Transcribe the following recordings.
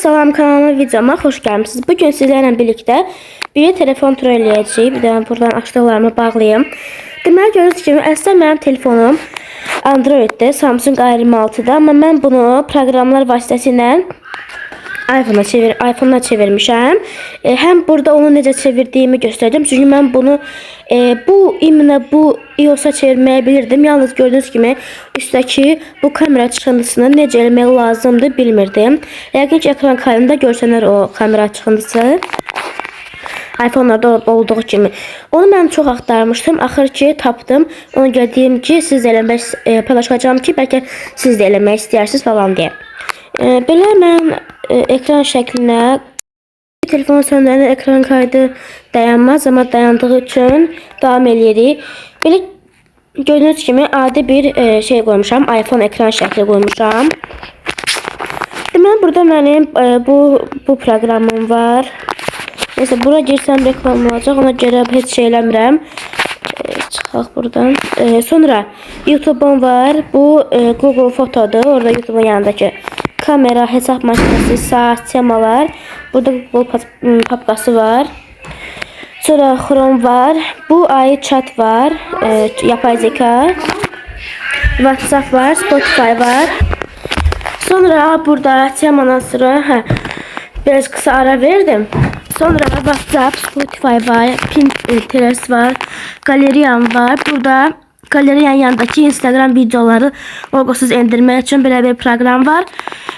Salam, kanalıma videoma xoş gəlmisiniz. Bugün sizlərlə birlikdə bir telefon tur eləyəcəyik. Bir də buradan açdıqlarımı bağlayayım. Deməli görürsünüz kimi əslində mənim telefonum Android'də, Samsung A26'da, amma mən bunu proqramlar vasitəsilə iPhone'a çevirmişəm. Həm burada onu necə çevirdiyimi göstərəcəm. Çünki mən bunu bu iOS-a çevirməyə bilirdim. Yalnız gördüyünüz kimi üstdəki bu kamera çıxıntısını necə eləmək lazımdır bilmirdim. Yəqin ki ekran kaydında görsənər o kamera çıxıntısı. iPhone'larda olduğu kimi. Onu mən çox axtarmışdım. Axır ki tapdım. Onu gördüyüm ki siz eləmək paylaşacağım ki bəlkə siz də eləmək istəyirsiniz falan deyə. Belə mən ekran şəklinə telefon söndürəndə ekran kaydı dayanmaz, amma dayandığı üçün davam edirik. Belə gördüyünüz kimi adi bir şey qoymuşam, iPhone ekran şəkli qoymuşam. Deməli burada mənim bu proqramım var. Neyse bura girsəm reklam olacaq, ona görə heç şey eləmirəm. Çıxaq buradan. Sonra YouTube'um var. Bu Google Foto'dur. Orada YouTube'un yanındakı kamera, hesap makinesi, saat, temalar. Burada Google papkası var. Sonra Chrome var. Bu ay chat var. Yapay zeka. WhatsApp var. Spotify var. Sonra burada temadan sonra biraz kısa ara verdim. Sonra WhatsApp, Spotify var. Pinterest var. Galeriyam var. Burada galeriyanın yanındaki Instagram videoları logosuz endirmək üçün belə bir program var.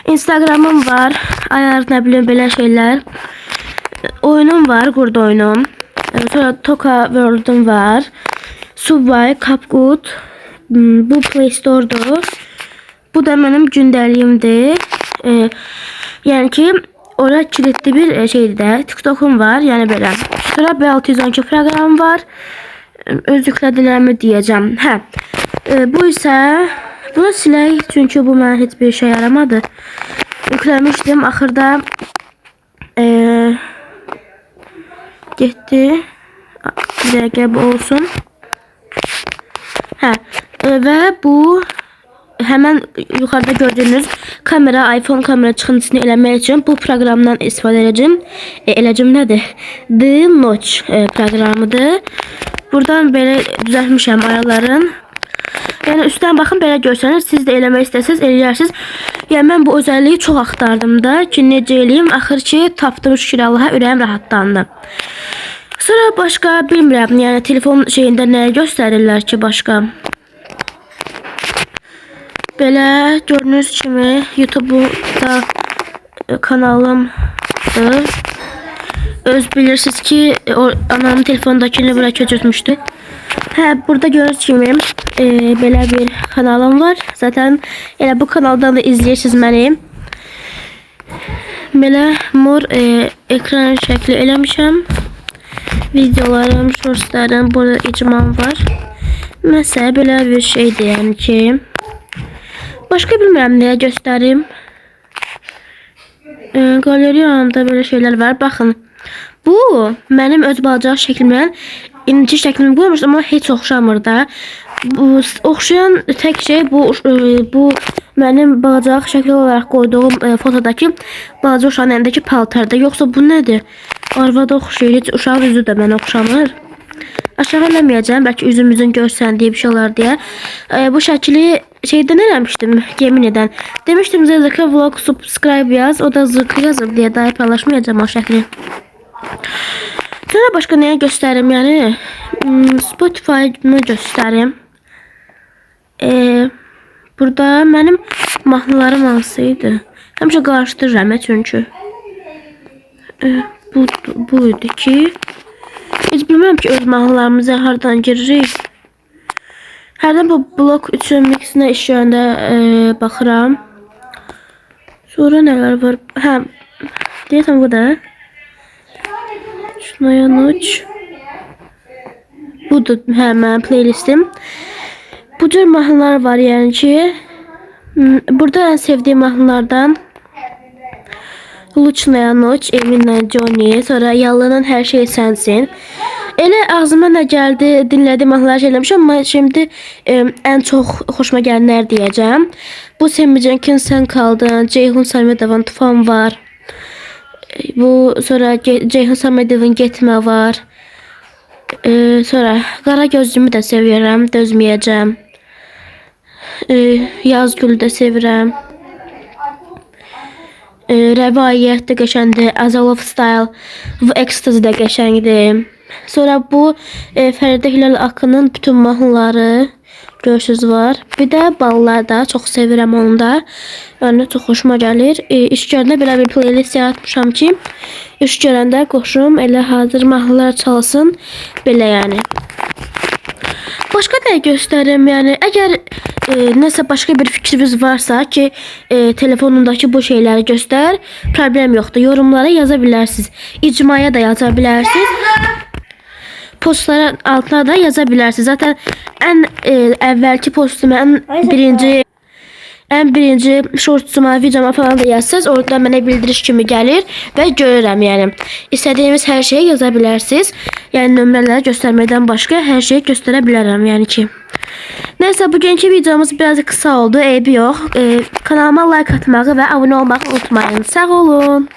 Instagramım var. Ayar nə bilim belə şeylər. Oyunum var, qurd oyunum. Sonra Toka World'um var. Subway, CapCut. Bu Play Store'dur. Bu da mənim gündəliyimdir. Yəni ki orada kilitli bir şeydir də. TikTok'um var, yəni belə. Sonra B612 proqramım var. Öz yüklədiklərimi deyəcəm. Bu isə bunu silək, çünki bu mənə heç bir şey yaramadı. Yükləmişdim, axırda getdi. Bir dəqiqə bu olsun. Və bu hemen yukarıda gördüğünüz kamera, iPhone kamera çıxıntısını eləmək üçün bu proqramdan istifadə edəcəm. Eləcəm nədir? The Notch proqramıdır. Buradan belə düzəltmişəm ayarların. Yəni üstdən baxın, belə görsəniz, siz də eləmək istəsəniz eləyərsiniz. Yəni mən bu özəlliyi çox axtardım da ki necə eləyim. Axır ki tapdım, şükür Allaha, ürəyim rahatlandı. Sonra başqa bilmirəm, yəni telefon şeyində nəyə göstərirlər ki başqa. Belə gördüyünüz kimi YouTube'da kanalımdır. Öz bilirsiniz ki anamın telefondakini bura köçürtmüşdü. Burada gördüyünüz kimi belə bir kanalım var. Zaten elə bu kanaldan da izləyirsiniz məni. Belə mor ekran şəkli eləmişəm. Videolarım, shortslarım, burada icmam var. Məsələ belə bir şeydir, yəni ki. Başka bilmirəm nəyə göstərim. Galeriyamda belə şeylər var. Baxın. Bu mənim öz balacaq şəklimdən indiki şəklimi qoymuşdum, amma heç oxşamır da. Bu oxşayan tək şey bu mənim balacaq şəkli olaraq qoyduğum fotodakı balacaq uşağın əlindəki paltarda. Yoxsa bu nədir? Arvada oxşayır. Heç uşağın üzü də mənə oxşamır. Aşağı eləməyəcəm, bəlkə üzümüzün görsəndiyi bir şey olar deyə. Bu şəkli şeydən eləmişdim, yemin edən. Demişdim ZZK vlog subscribe yaz, o da zırkı yazıb deyə daha paylaşmayacağım o şəkli. Sonra başqa nəyə göstərim, yəni Spotify-mı göstərim. Burada mənim mahnılarım hansıydı? Həmişə qarışdırıram, çünki. Bu idi ki. Heç bilmirəm ki öz mahnılarımıza hardan giririk. Hərdən bu blok 3 mixinə iş yönündə baxıram. Sonra nələr var? Deyəsən bu da. Şunaya Notch. Budur mənim playlistim. Bu cür mahnılar var, yəni ki. Burada ən sevdiyim mahnılardan Luchnaya Notch, Eminlə Johnny, sonra Yalının Hər Şey Sənsin. Elə ağzıma nə gəldi, dinlədiyim mahnılar eləmişəm, amma şimdi ən çox xoşuma gələnlər deyəcəm. Bu Semicənk'in Sən Kaldın, Ceyhun Samedov'un Tufan var. Bu sonra Ceyhun Samedov'un Getmə var. Sonra Qara Gözlümü də sevirəm, dözməyəcəm. Yazgülü də sevirəm. Rəvayət də qəşəngdir. Azalov Style, bu Ecstasy də qəşəngdir. Sonra bu Fəridə Hilal Akın'ın bütün mahnıları görürsüz var. Bir də ballar da çox sevirəm onu da. Yəni çox xoşuma gəlir. İş görəndə belə bir playlist yaratmışam ki, iş görəndə qoşum elə hazır mahnılar çalsın belə yəni. Başka da gösterim yani eğer neyse başka bir fikriniz varsa ki telefonundaki bu şeyleri göster, problem yoktur. Yorumlara yazabilirsiniz. İcmaya da yazabilirsiniz. Postların altına da yazabilirsiniz. Zaten en evvelki postumu en birinci shortsuma, videoma falan da yazsanız orada mənə bildiriş kimi gəlir və görürəm yəni. İstədiyiniz hər şeyi yazabilirsiniz. Yəni nömrələri göstərməkdən başqa hər şeyi göstərə bilərəm yəni ki. Neyse bugünkü videomuz biraz kısa oldu. Eybi yox. Kanalıma like atmağı və abunə olmağı unutmayın. Sağ olun.